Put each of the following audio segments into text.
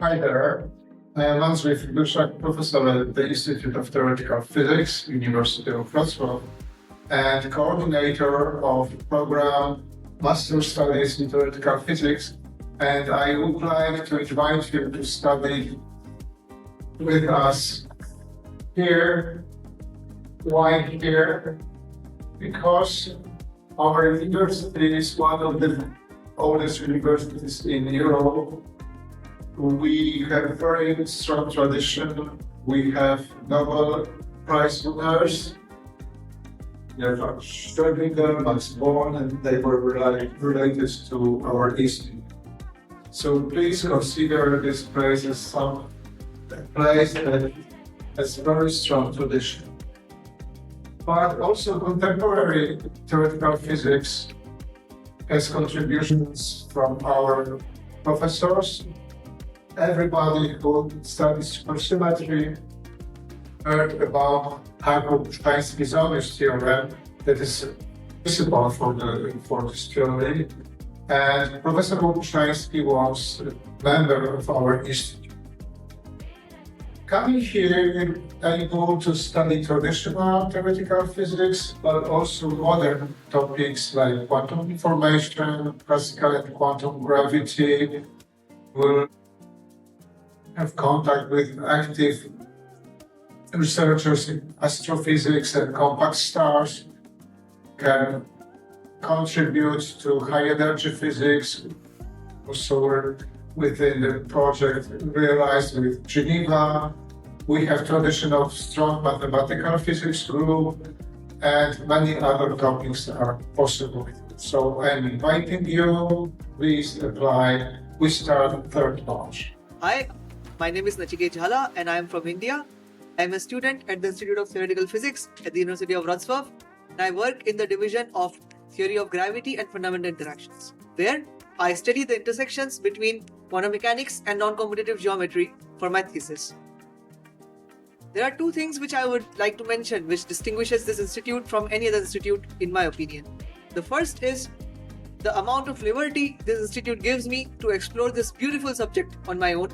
Hi there. I am Andrzej Fiduszak, professor at the Institute of Theoretical Physics, University of Wroclaw, and coordinator of the program Master Studies in Theoretical Physics. And I would like to invite you to study with us here. Why here? Because our university is one of the oldest universities in Europe. We have a very strong tradition. We have Nobel Prize winners. Schrödinger, Max Born, and they were related to our institute. So please consider this place as a place that has very strong tradition. But also contemporary theoretical physics has contributions from our professors. Everybody who studies supersymmetry heard about Jacob-Stein-Zonius theorem that is principal for this theory. And Professor Jacob-Stein was a member of our institute. Coming here, you're able to study traditional theoretical physics, but also modern topics like quantum information, classical and quantum gravity. We'll have contact with active researchers in astrophysics and compact stars, can contribute to high energy physics, also work within the project realized with Geneva. We have tradition of strong mathematical physics group, and many other topics are possible. So I'm inviting you, please apply. We start 3rd March. Hi, my name is Nachikeet Jhala and I am from India. I am a student at the Institute of Theoretical Physics at the University of Wroclaw, and I work in the division of Theory of Gravity and Fundamental Interactions. There, I study the intersections between quantum mechanics and non-commutative geometry for my thesis. There are two things which I would like to mention which distinguishes this institute from any other institute in my opinion. The first is the amount of liberty this institute gives me to explore this beautiful subject on my own.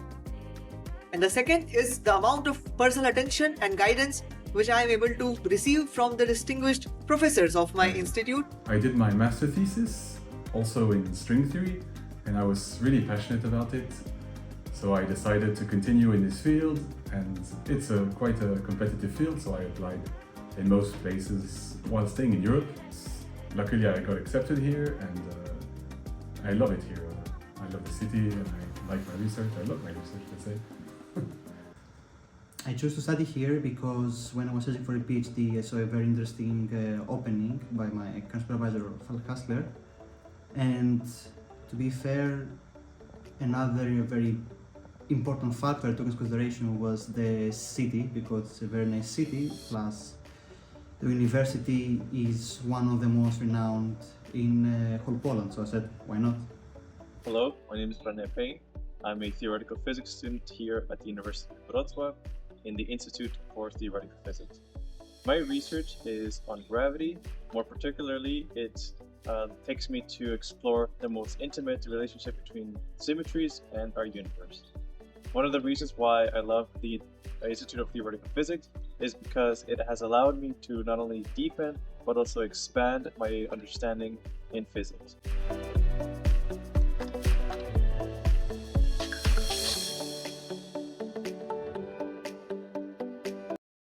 And the second is the amount of personal attention and guidance which I am able to receive from the distinguished professors of my institute. I did my master thesis also in string theory, and I was really passionate about it. So I decided to continue in this field, and it's quite a competitive field, so I applied in most places while staying in Europe. Luckily I got accepted here, and I love it here. I love the city and I like my research. I love my research, let's say. I chose to study here because when I was searching for a PhD, I saw a very interesting opening by my current supervisor, Falk Hassler. And to be fair, another very important factor I took into consideration was the city, because it's a very nice city, plus the university is one of the most renowned in whole Poland, so I said, why not? Hello, my name is René Payne. I'm a theoretical physics student here at the University of Wroclaw in the Institute for Theoretical Physics. My research is on gravity. More particularly, it takes me to explore the most intimate relationship between symmetries and our universe. One of the reasons why I love the Institute of Theoretical Physics is because it has allowed me to not only deepen but also expand my understanding in physics.